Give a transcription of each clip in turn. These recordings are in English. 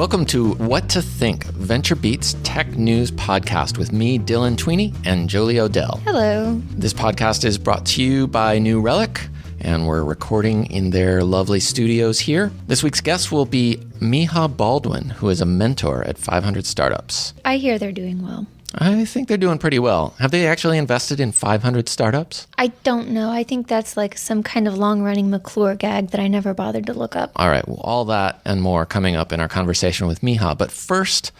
Welcome to What to Think, VentureBeat's tech news podcast with me, Dylan Tweeney, and Jolie Odell. Hello. This podcast is brought to you by New Relic, and we're recording in their lovely studios here. This week's guest will be Micah Baldwin, who is a mentor at 500 startups. I hear they're doing well. I think they're doing pretty well. Have they actually invested in 500 startups? I don't know. I think that's like some kind of long-running McClure gag that I never bothered to look up. All right, well, all that and more coming up in our conversation with Micah. But first,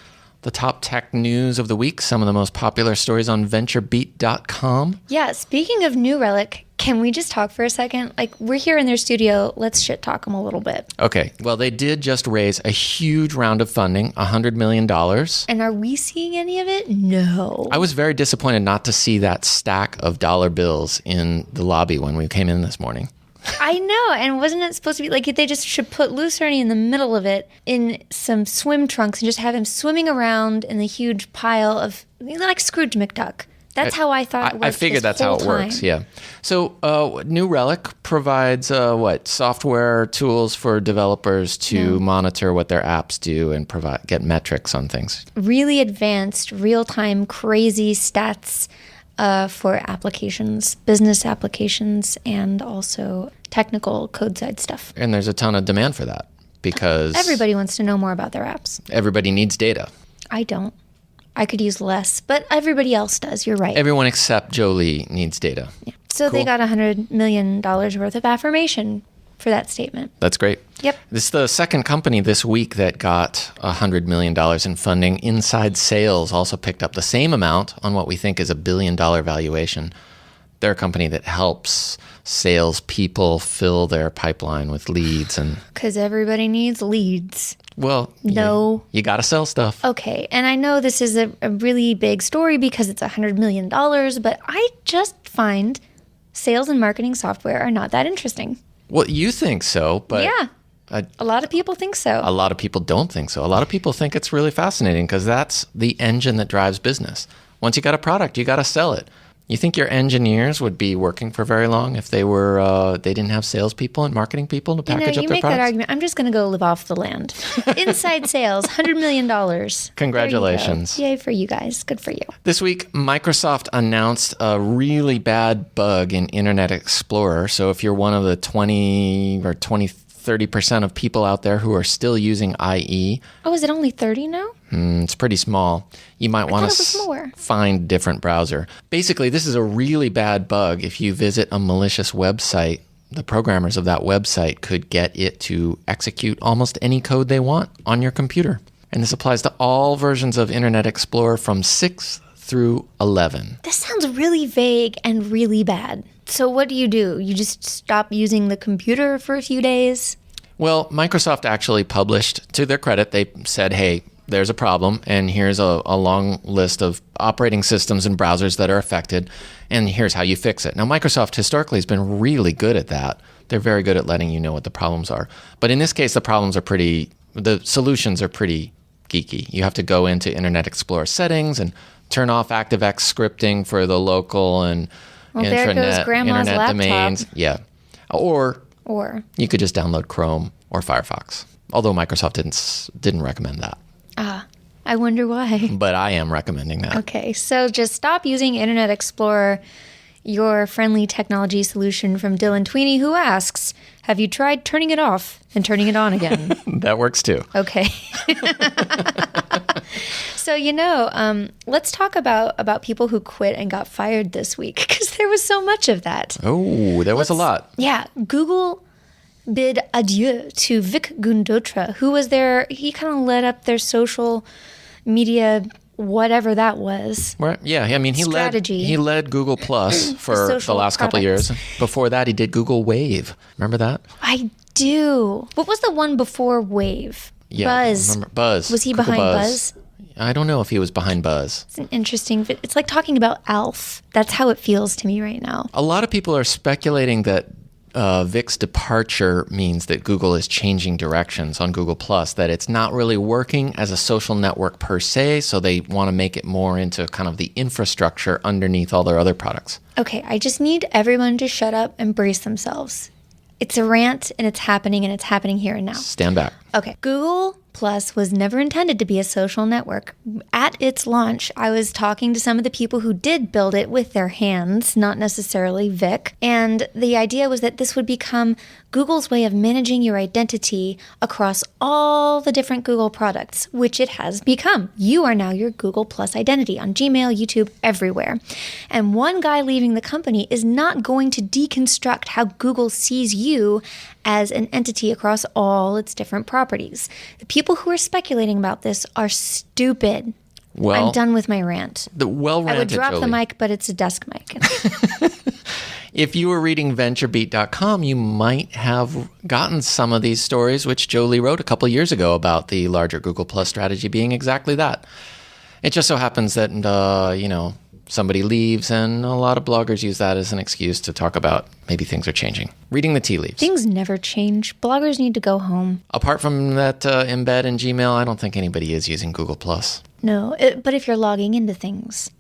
the top tech news of the week, some of the most popular stories on VentureBeat.com. Yeah, speaking of New Relic, can we just talk for a second? Like, we're here in their studio. Let's shit talk them a little bit. Okay, well, they did just raise a huge round of funding, $100 million. And are we seeing any of it? No. I was very disappointed not to see that stack of dollar bills in the lobby when we came in this morning. I know, and wasn't it supposed to be like they just should put Loose Ernie in the middle of it in some swim trunks and just have him swimming around in the huge pile of, like Scrooge McDuck. That's how I thought it worked. I figured that's how it works, yeah. So New Relic provides software tools for developers to monitor what their apps do and get metrics on things. Really advanced, real-time, crazy stats for applications, business applications, and also technical code side stuff. And there's a ton of demand for that because everybody wants to know more about their apps. Everybody needs data. I don't. I could use less, but everybody else does. You're right. Everyone except Jolie needs data. Yeah. So They got $100 million worth of affirmation for that statement. That's great. Yep. This is the second company this week that got $100 million in funding. Inside Sales also picked up the same amount on what we think is $1 billion valuation. They're a company that helps salespeople fill their pipeline with leads. Because everybody needs leads. Well, no. You got to sell stuff. Okay, and I know this is a really big story because it's $100 million, but I just find sales and marketing software are not that interesting. Well, you think so, but... Yeah, a lot of people think so. A lot of people don't think so. A lot of people think it's really fascinating because that's the engine that drives business. Once you got a product, you got to sell it. You think your engineers would be working for very long if they didn't have salespeople and marketing people to package up their products? You make that argument. I'm just going to go live off the land. Inside Sales, $100 million. Congratulations. Yay for you guys. Good for you. This week, Microsoft announced a really bad bug in Internet Explorer. So if you're one of the 30% of people out there who are still using IE. Oh, is it only 30 now? It's pretty small. You might want to find a different browser. Basically, this is a really bad bug. If you visit a malicious website, the programmers of that website could get it to execute almost any code they want on your computer. And this applies to all versions of Internet Explorer from 6 through 11. This sounds really vague and really bad. So what do? You just stop using the computer for a few days? Well, Microsoft actually published, to their credit, they said, hey, there's a problem, and here's a long list of operating systems and browsers that are affected, and here's how you fix it. Now, Microsoft historically has been really good at that. They're very good at letting you know what the problems are. But in this case, the solutions are pretty geeky. You have to go into Internet Explorer settings and turn off ActiveX scripting for the local and internet domains. Yeah. Or you could just download Chrome or Firefox. Although Microsoft didn't recommend that. I wonder why. But I am recommending that. Okay, so just stop using Internet Explorer, your friendly technology solution from Dylan Tweeney, who asks, have you tried turning it off and turning it on again? That works too. Okay. So, let's talk about people who quit and got fired this week, because there was so much of that. Oh, there was a lot. Yeah. Google bid adieu to Vic Gundotra, who was he kind of led up their social media, whatever that was. Right. Yeah, I mean, he led Google Plus for the last couple of years. Before that, he did Google Wave. Remember that? I do. What was the one before Wave? Yeah, Buzz. Remember Buzz. Was he Google behind Buzz? I don't know if he was behind Buzz. It's interesting. It's like talking about Alf. That's how it feels to me right now. A lot of people are speculating that Vic's departure means that Google is changing directions on Google+, that it's not really working as a social network per se, so they want to make it more into kind of the infrastructure underneath all their other products. Okay, I just need everyone to shut up and brace themselves. It's a rant, and it's happening here and now. Stand back. Okay, Google Plus was never intended to be a social network. At its launch, I was talking to some of the people who did build it with their hands, not necessarily Vic, and the idea was that this would become Google's way of managing your identity across all the different Google products, which it has become. You are now your Google Plus identity on Gmail, YouTube, everywhere. And one guy leaving the company is not going to deconstruct how Google sees you as an entity across all its different properties. The people who are speculating about this are stupid. Well, I'm done with my rant. I would drop Jolie. the mic, but it's a desk mic. If you were reading VentureBeat.com, you might have gotten some of these stories, which Jolie wrote a couple of years ago about the larger Google Plus strategy being exactly that. It just so happens that, somebody leaves, and a lot of bloggers use that as an excuse to talk about maybe things are changing. Reading the tea leaves. Things never change. Bloggers need to go home. Apart from that embed in Gmail, I don't think anybody is using Google Plus. No, but if you're logging into things,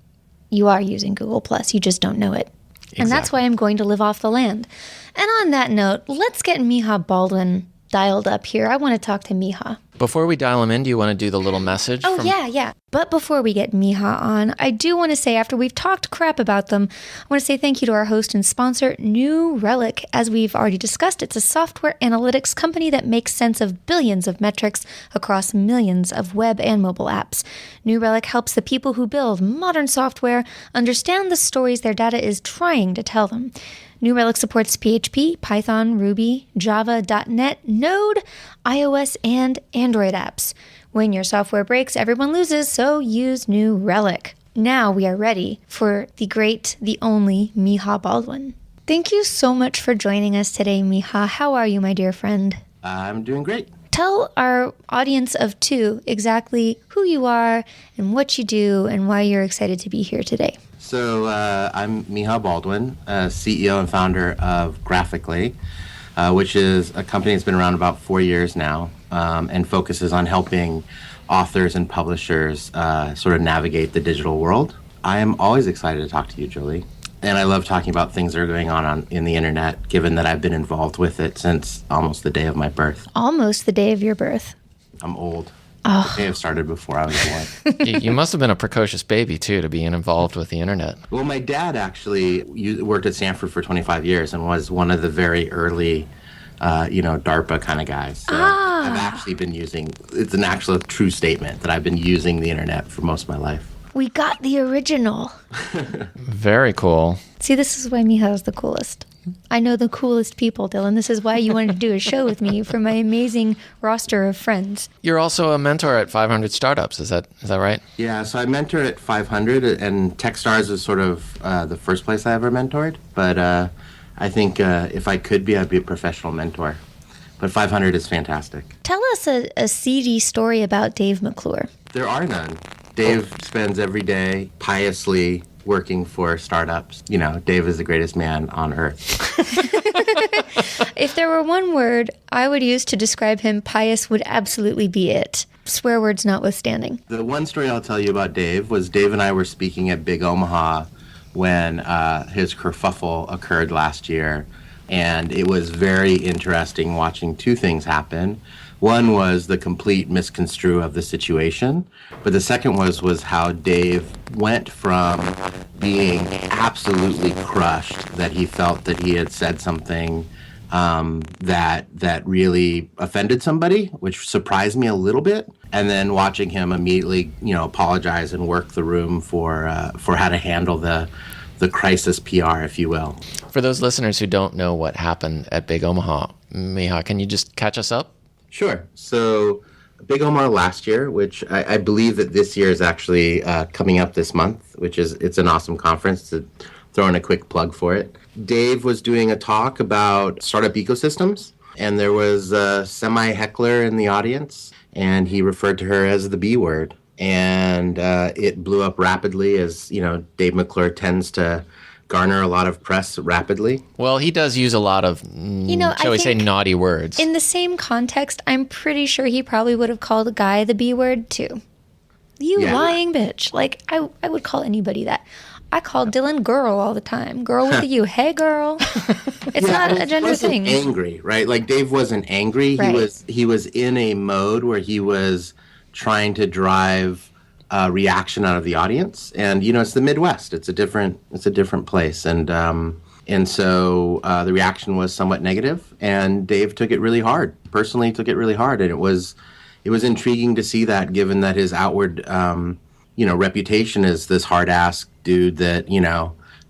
you are using Google Plus. You just don't know it. Exactly. And that's why I'm going to live off the land. And on that note, let's get Micah Baldwin dialed up here. I want to talk to Micah. Before we dial him in, do you want to do the little message? Yeah. But before we get Micah on, I do want to say, after we've talked crap about them, I want to say thank you to our host and sponsor, New Relic. As we've already discussed, it's a software analytics company that makes sense of billions of metrics across millions of web and mobile apps. New Relic helps the people who build modern software understand the stories their data is trying to tell them. New Relic supports PHP, Python, Ruby, Java, .NET, Node, iOS, and Android apps. When your software breaks, everyone loses, so use New Relic. Now we are ready for the great, the only Micah Baldwin. Thank you so much for joining us today, Micah. How are you, my dear friend? I'm doing great. Tell our audience of two exactly who you are and what you do and why you're excited to be here today. So I'm Micah Baldwin, CEO and founder of Graphically, which is a company that's been around about 4 years now and focuses on helping authors and publishers sort of navigate the digital world. I am always excited to talk to you, Jolie. And I love talking about things that are going on in the internet, given that I've been involved with it since almost the day of my birth. Almost the day of your birth. I'm old. Oh. It may have started before I was born. You must have been a precocious baby, too, to be involved with the internet. Well, my dad actually worked at Stanford for 25 years and was one of the very early, DARPA kind of guys. So I've actually been it's an actual true statement that I've been using the internet for most of my life. We got the original. Very cool. See, this is why Micah is the coolest. I know the coolest people, Dylan. This is why you wanted to do a show with me for my amazing roster of friends. You're also a mentor at 500 Startups. Is that right? Yeah, so I mentor at 500, and Techstars is sort of the first place I ever mentored. But I think if I could be, I'd be a professional mentor. But 500 is fantastic. Tell us a seedy story about Dave McClure. There are none. Dave spends every day piously working for startups. Dave is the greatest man on earth. If there were one word I would use to describe him, pious would absolutely be it. Swear words notwithstanding. The one story I'll tell you about Dave was Dave and I were speaking at Big Omaha when his kerfuffle occurred last year. And it was very interesting watching two things happen. One was the complete misconstrue of the situation, but the second was how Dave went from being absolutely crushed that he felt that he had said something that really offended somebody, which surprised me a little bit, and then watching him immediately, apologize and work the room for how to handle the crisis PR, if you will. For those listeners who don't know what happened at Big Omaha, Micah, can you just catch us up? Sure. So Big Omaha last year, which I believe that this year is actually coming up this month, it's an awesome conference, to throw in a quick plug for it. Dave was doing a talk about startup ecosystems, and there was a semi-heckler in the audience, and he referred to her as the B word. And it blew up rapidly, as, Dave McClure tends to garner a lot of press rapidly. Well, he does use a lot of, shall we say, naughty words. In the same context, I'm pretty sure he probably would have called a guy the B word too. You lying bitch. Like, I would call anybody that. I call Dylan girl all the time. Girl with a U. Hey, girl. It's not a gender thing. Angry, right? Like Dave wasn't angry. Right. He was in a mode where he was trying to drive reaction out of the audience. And it's the Midwest. It's a different place. And so the reaction was somewhat negative, and Dave took it really hard. Personally, took it really hard, and it was intriguing to see that, given that his outward reputation is this hard-ass dude that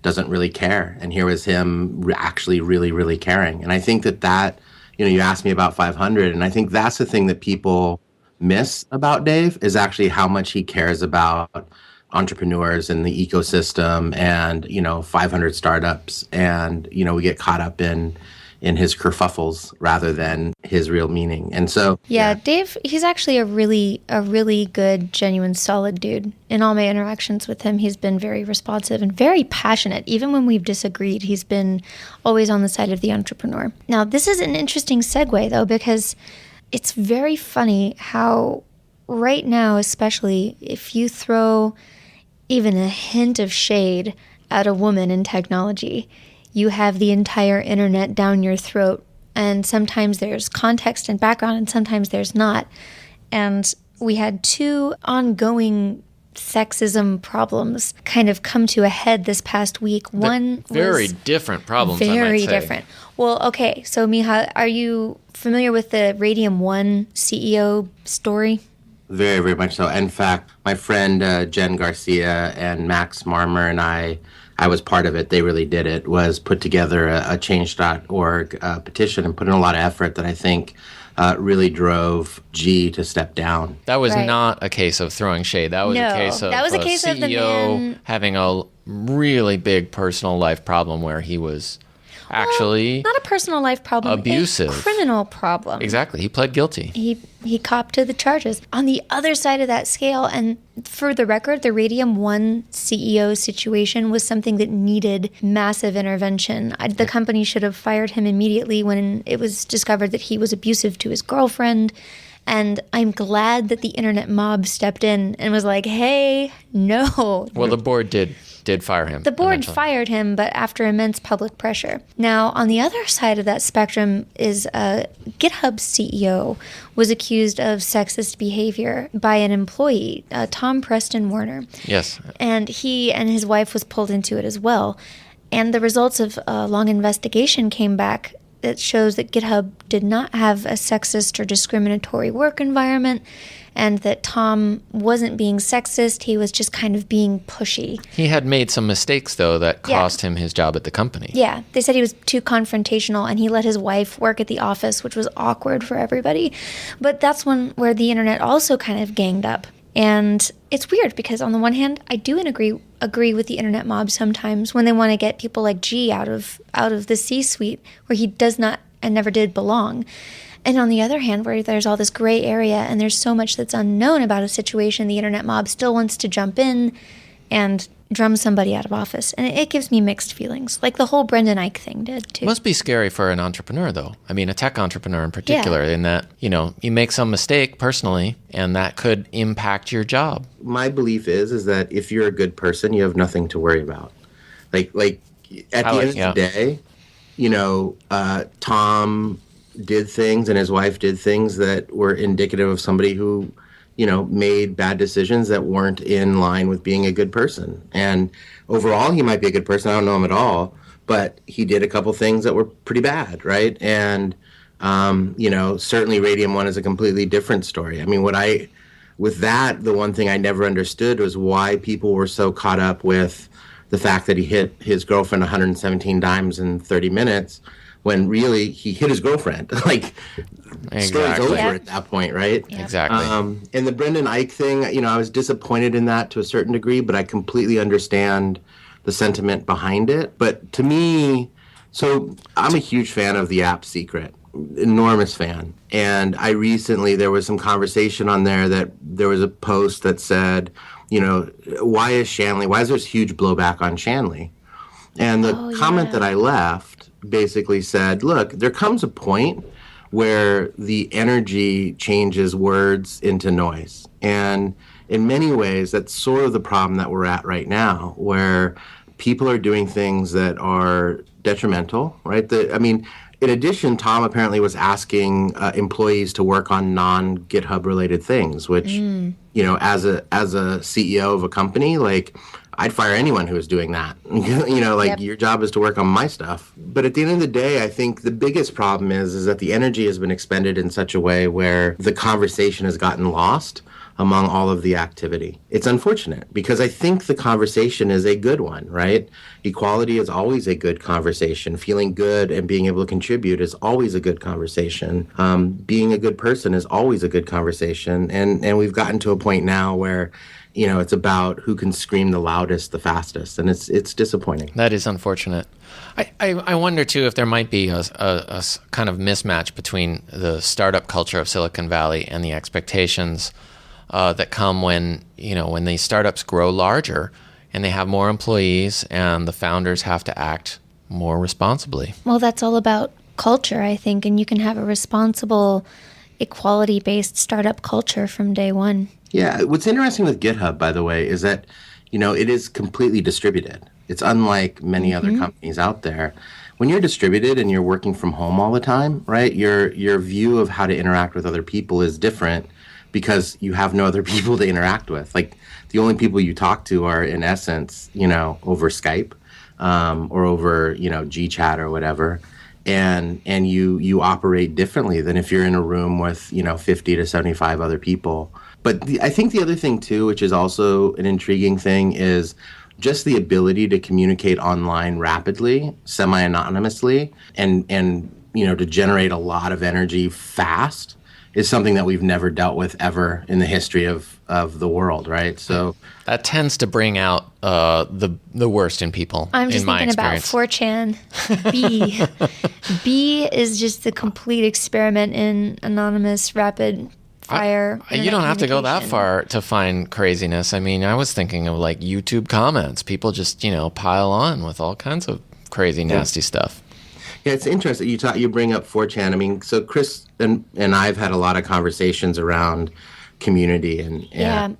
doesn't really care. And here was him actually really, really caring. And I think that you asked me about 500, and I think that's the thing that people miss about Dave is actually how much he cares about entrepreneurs and the ecosystem and 500 startups, and we get caught up in his kerfuffles rather than his real meaning. And so Dave, he's actually a really good, genuine, solid dude. In all my interactions with him, he's been very responsive and very passionate. Even when we've disagreed, he's been always on the side of the entrepreneur. Now, this is an interesting segue though, because it's very funny how right now, especially if you throw even a hint of shade at a woman in technology, you have the entire internet down your throat. And sometimes there's context and background, and sometimes there's not. And we had two ongoing sexism problems kind of come to a head this past week. One very was different problems. very I might say. different. Well, okay. So, Miha, are you familiar with the RadiumOne CEO story? Very, very much so. In fact, my friend Jen Garcia and Max Marmer and I was part of it. They really did it. Was put together a change.org petition and put in a lot of effort that I think really drove G to step down. That was Right. not a case of throwing shade. That was No, a case of that was a a case of the CEO man- having a really big personal life problem where he was actually Not a personal life problem. abusive. A criminal problem. Exactly. He pled guilty. He copped to the charges. On the other side of that scale, and for the record, the RadiumOne CEO situation was something that needed massive intervention. The company should have fired him immediately when it was discovered that he was abusive to his girlfriend. And I'm glad that the internet mob stepped in and was like, hey, no. Well, the board did fire him. The board eventually. fired him, but after immense public pressure. Now, on the other side of that spectrum is GitHub's CEO was accused of sexist behavior by an employee, Tom Preston Warner. Yes. And he and his wife was pulled into it as well. And the results of a long investigation came back that shows that GitHub did not have a sexist or discriminatory work environment, and that Tom wasn't being sexist. He was just kind of being pushy. He had made some mistakes, though, that cost him his job at the company. Yeah, they said he was too confrontational, and he let his wife work at the office, which was awkward for everybody. But that's one where the internet also kind of ganged up. And it's weird because on the one hand, I do agree with the internet mob sometimes when they want to get people like G out of the C-suite where he does not and never did belong. And on the other hand, where there's all this gray area and there's so much that's unknown about a situation, the internet mob still wants to jump in and drum somebody out of office. And it gives me mixed feelings, like the whole Brendan Eich thing did, too. Must be scary for an entrepreneur, though. I mean, a tech entrepreneur in particular, in that, you make some mistake personally, and that could impact your job. My belief is that if you're a good person, you have nothing to worry about. Like at the end of the day, Tom did things and his wife did things that were indicative of somebody who made bad decisions that weren't in line with being a good person. And overall, he might be a good person. I don't know him at all, but he did a couple things that were pretty bad, right? And, certainly RadiumOne is a completely different story. I mean, with that, the one thing I never understood was why people were so caught up with the fact that he hit his girlfriend 117 times in 30 minutes, when really he hit his girlfriend. Story's over at that point, right? Yeah. Exactly. And the Brendan Eich thing, I was disappointed in that to a certain degree, but I completely understand the sentiment behind it. But to me, so I'm a huge fan of the app Secret, enormous fan. And there was some conversation on there that there was a post that said, why is there this huge blowback on Shanley? And the comment that I left basically said, look, there comes a point where the energy changes words into noise. And in many ways, that's sort of the problem that we're at right now, where people are doing things that are detrimental, right? In addition, Tom apparently was asking employees to work on non-GitHub related things, which, as a CEO of a company, like, I'd fire anyone who was doing that. Yep. Your job is to work on my stuff. But at the end of the day, I think the biggest problem is that the energy has been expended in such a way where the conversation has gotten lost among all of the activity. It's unfortunate because I think the conversation is a good one, right? Equality is always a good conversation. Feeling good and being able to contribute is always a good conversation. Being a good person is always a good conversation. And we've gotten to a point now where, it's about who can scream the loudest, the fastest. And it's disappointing. That is unfortunate. I wonder, too, if there might be a kind of mismatch between the startup culture of Silicon Valley and the expectations that come when these startups grow larger and they have more employees and the founders have to act more responsibly. Well, that's all about culture, I think, and you can have a responsible, equality-based startup culture from day one. Yeah, what's interesting with GitHub, by the way, is that, it is completely distributed. It's unlike many other companies out there. When you're distributed and you're working from home all the time, right, your view of how to interact with other people is different because you have no other people to interact with. Like, the only people you talk to are, in essence, over Skype or over, GChat or whatever. And you operate differently than if you're in a room with, 50 to 75 other people. But I think the other thing, too, which is also an intriguing thing, is just the ability to communicate online rapidly, semi-anonymously, and to generate a lot of energy fast is something that we've never dealt with ever in the history of the world, right? So that tends to bring out the worst in people. I'm just in my thinking about experience. 4chan. B is just the complete experiment in anonymous rapid fire. You don't have to go that communication. far to find craziness. I mean, I was thinking of like YouTube comments. People just, pile on with all kinds of crazy, nasty stuff. Yeah, it's interesting. You bring up 4chan. I mean, so Chris and I've had a lot of conversations around community and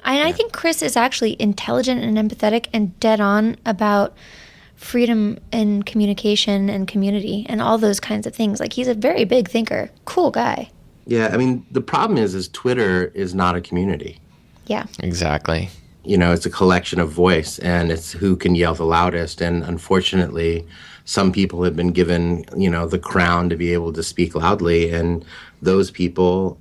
I think Chris is actually intelligent and empathetic and dead on about freedom and communication and community and all those kinds of things. Like, he's a very big thinker. Cool guy. Yeah, I mean, the problem is Twitter is not a community. Yeah. Exactly. It's a collection of voice, and it's who can yell the loudest. And unfortunately, some people have been given, the crown to be able to speak loudly. And those people,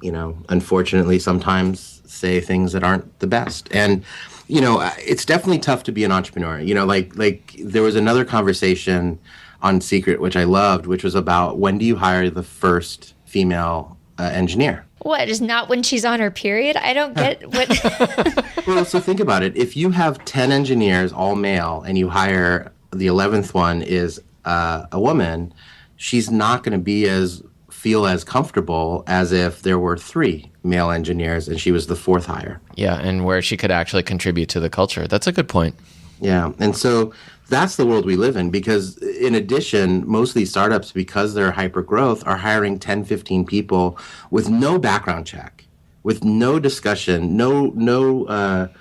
unfortunately, sometimes say things that aren't the best. And, it's definitely tough to be an entrepreneur. Like there was another conversation on Secret, which I loved, which was about when do you hire the first female engineer? What, is not when she's on her period? I don't get what... Well, so think about it. If you have 10 engineers, all male, and you hire the 11th one is a woman, she's not going to feel as comfortable as if there were 3 male engineers and she was the 4th hire. Yeah, and where she could actually contribute to the culture. That's a good point. Yeah, and so that's the world we live in because, in addition, most of these startups, because they're hyper growth, are hiring 10, 15 people with no background check, with no discussion, no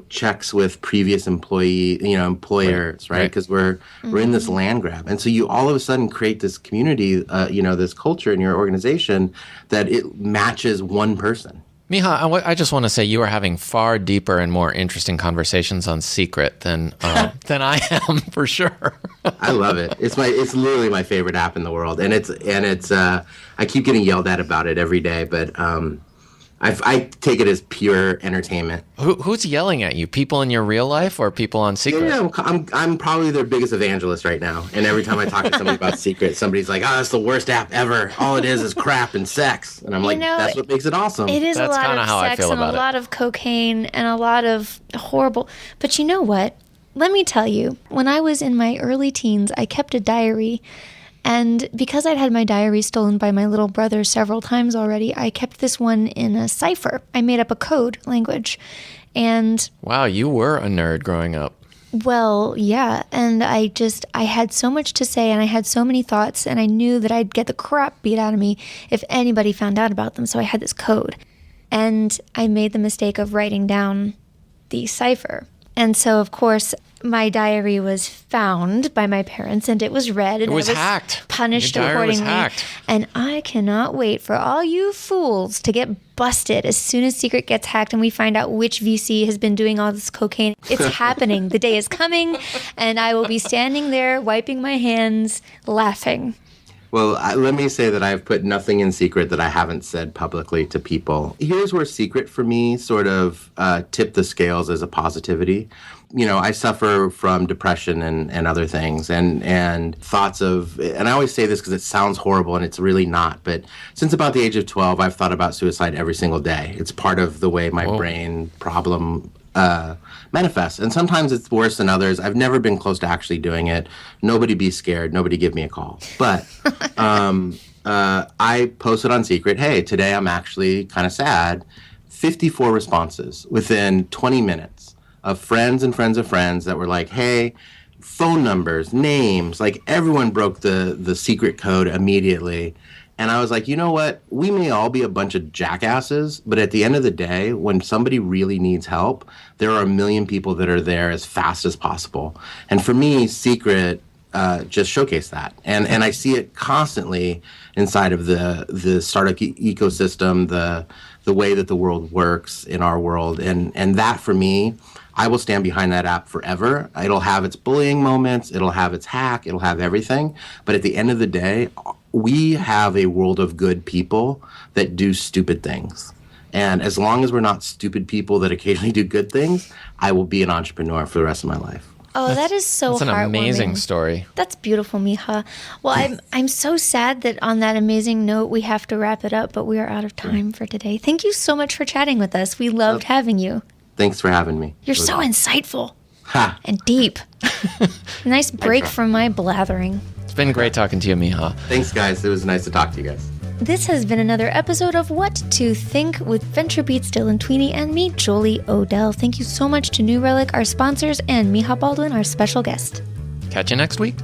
checks with previous employers, right? Because we're in this land grab. And so you all of a sudden create this community, this culture in your organization that it matches one person. Miha, I just want to say you are having far deeper and more interesting conversations on Secret than I am, for sure. I love it. It's literally my favorite app in the world, and it's I keep getting yelled at about it every day, but I take it as pure entertainment. Who's yelling at you? People in your real life or people on Secret? Yeah, I'm probably their biggest evangelist right now. And every time I talk to somebody about Secret, somebody's like, "Oh, that's the worst app ever. All it is crap and sex." And I'm like, "That's what makes it awesome." It is That's a lot kinda of how I sex feel and a about it. lot of cocaine and a lot of horrible. But you know what? Let me tell you, when I was in my early teens, I kept a diary. And because I'd had my diary stolen by my little brother several times already, I kept this one in a cipher. I made up a code language. And wow, you were a nerd growing up. well, yeah. And I had so much to say and I had so many thoughts and I knew that I'd get the crap beat out of me if anybody found out about them. So I had this code. And I made the mistake of writing down the cipher. And so, of course, my diary was found by my parents and it was read and It was I was hacked. punished Your diary was accordingly. hacked. And I cannot wait for all you fools to get busted as soon as Secret gets hacked and we find out which VC has been doing all this cocaine. It's happening. The day is coming and I will be standing there wiping my hands, laughing. Well, let me say that I've put nothing in secret that I haven't said publicly to people. Here's where secret for me sort of tipped the scales as a positivity. You know, I suffer from depression and other things and thoughts of, and I always say this because it sounds horrible and it's really not, but since about the age of 12, I've thought about suicide every single day. It's part of the way my brain problem manifests. And sometimes it's worse than others. I've never been close to actually doing it. Nobody be scared. Nobody give me a call. But I posted on Secret, hey, today I'm actually kind of sad. 54 responses within 20 minutes of friends and friends of friends that were like, hey, phone numbers, names, like everyone broke the secret code immediately. And I was like, you know what? We may all be a bunch of jackasses, but at the end of the day, when somebody really needs help, there are a million people that are there as fast as possible. And for me, Secret just showcased that. And I see it constantly inside of the startup ecosystem, the way that the world works in our world. And that, for me, I will stand behind that app forever. It'll have its bullying moments. It'll have its hack. It'll have everything. But at the end of the day, we have a world of good people that do stupid things. And as long as we're not stupid people that occasionally do good things, I will be an entrepreneur for the rest of my life. Oh, that is so That's an heartwarming. amazing story. That's beautiful, Micah. Well, I'm so sad that on that amazing note, we have to wrap it up, but we are out of time for today. Thank you so much for chatting with us. We loved having you. Thanks for having me. You're It was so awesome. insightful Ha! and deep. Nice break from my blathering. It's been great talking to you, Miha. Thanks, guys. It was nice to talk to you guys. This has been another episode of What to Think with VentureBeat's Dylan Tweeney and me, Jolie Odell. Thank you so much to New Relic, our sponsors, and Micah Baldwin, our special guest. Catch you next week.